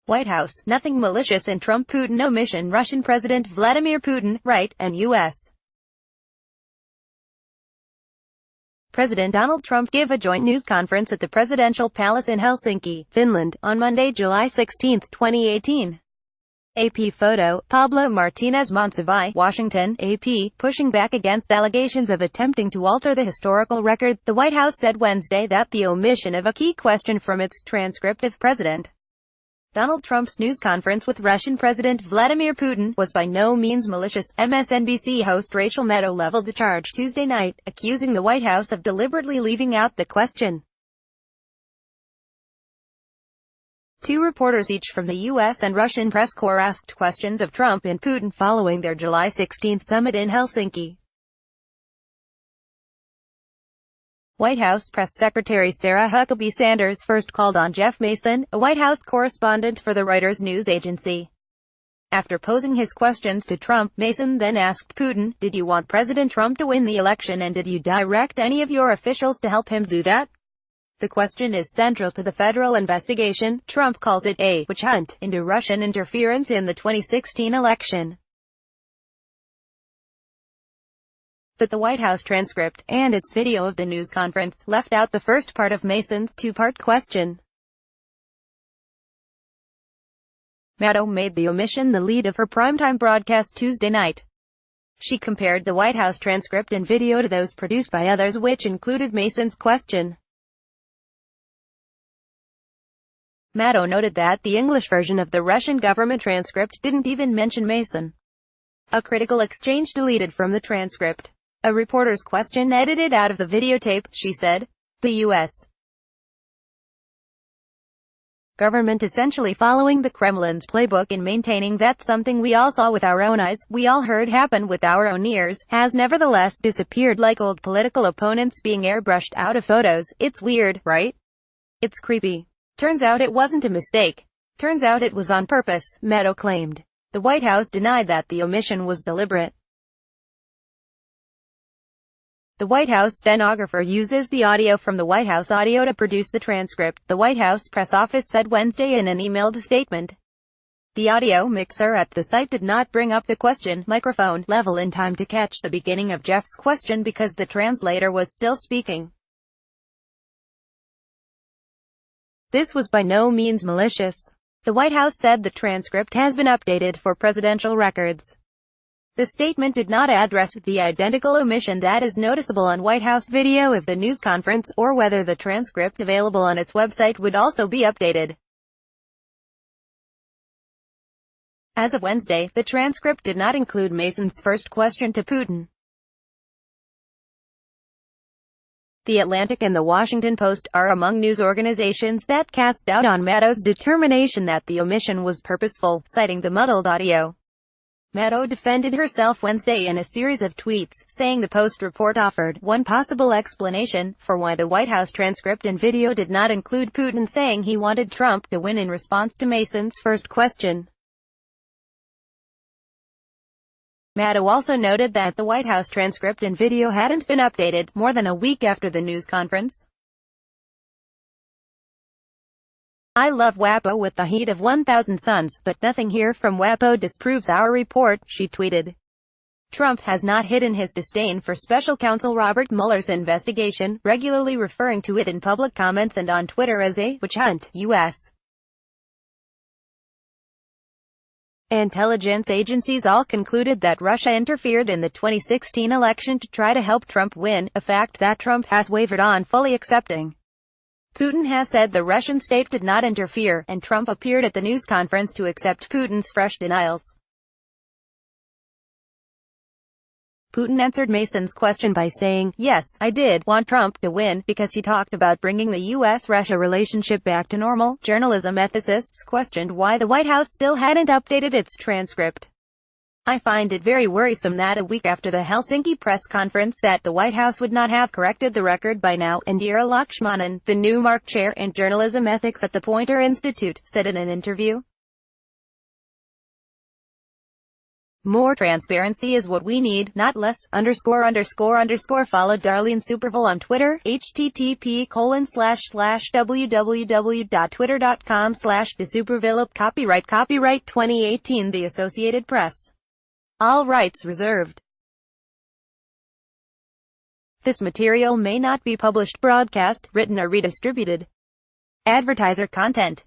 White House, nothing malicious in Trump-Putin omission. Russian President Vladimir Putin, right, and U.S. President Donald Trump give a joint news conference at the presidential palace in Helsinki, Finland, on Monday, July 16, 2018. AP photo, Pablo Martinez Monsiváis, Washington, AP, pushing back against allegations of attempting to alter the historical record. The White House said Wednesday that the omission of a key question from its transcript of President Donald Trump's news conference with Russian President Vladimir Putin was by no means malicious. MSNBC host Rachel Maddow leveled the charge Tuesday night, accusing the White House of deliberately leaving out the question. Two reporters each from the U.S. and Russian press corps asked questions of Trump and Putin following their July 16 summit in Helsinki. White House Press Secretary Sarah Huckabee Sanders first called on Jeff Mason, a White House correspondent for the Reuters news agency. After posing his questions to Trump, Mason then asked Putin, "Did you want President Trump to win the election and did you direct any of your officials to help him do that?" The question is central to the federal investigation. Trump calls it a witch hunt into Russian interference in the 2016 election. That the White House transcript, and its video of the news conference, left out the first part of Mason's two-part question. Maddow made the omission the lead of her primetime broadcast Tuesday night. She compared the White House transcript and video to those produced by others, which included Mason's question. Maddow noted that the English version of the Russian government transcript didn't even mention Mason. A critical exchange deleted from the transcript. A reporter's question edited out of the videotape, she said. The U.S. government essentially following the Kremlin's playbook in maintaining that something we all saw with our own eyes, we all heard happen with our own ears, has nevertheless disappeared like old political opponents being airbrushed out of photos. It's weird, right? It's creepy. Turns out it wasn't a mistake. Turns out it was on purpose, Maddow claimed. The White House denied that the omission was deliberate. The White House stenographer uses the audio from the White House audio to produce the transcript, the White House press office said Wednesday in an emailed statement. The audio mixer at the site did not bring up the question microphone level in time to catch the beginning of Jeff's question because the translator was still speaking. This was by no means malicious. The White House said the transcript has been updated for presidential records. The statement did not address the identical omission that is noticeable on White House video of the news conference, or whether the transcript available on its website would also be updated. As of Wednesday, the transcript did not include Mason's first question to Putin. The Atlantic and the Washington Post are among news organizations that cast doubt on Maddow's determination that the omission was purposeful, citing the muddled audio. Maddow defended herself Wednesday in a series of tweets, saying the Post report offered one possible explanation for why the White House transcript and video did not include Putin saying he wanted Trump to win in response to Mason's first question. Maddow also noted that the White House transcript and video hadn't been updated more than a week after the news conference. "I love WAPO with the heat of 1,000 suns, but nothing here from WAPO disproves our report," she tweeted. Trump has not hidden his disdain for special counsel Robert Mueller's investigation, regularly referring to it in public comments and on Twitter as a witch hunt. U.S. intelligence agencies all concluded that Russia interfered in the 2016 election to try to help Trump win, a fact that Trump has wavered on fully accepting. Putin has said the Russian state did not interfere, and Trump appeared at the news conference to accept Putin's fresh denials. Putin answered Mason's question by saying, "Yes, I did want Trump to win, because he talked about bringing the U.S.-Russia relationship back to normal." Journalism ethicists questioned why the White House still hadn't updated its transcript. "I find it very worrisome that a week after the Helsinki press conference that the White House would not have corrected the record by now," Indira Lakshmanan, the Newmark chair in journalism ethics at the Poynter Institute, said in an interview. More transparency is what we need, not less. _____ Follow Darlene Superville on Twitter, http://www.twitter.com/DeSuperville. Copyright 2018 The Associated Press. All rights reserved. This material may not be published, broadcast, written or redistributed. Advertiser content.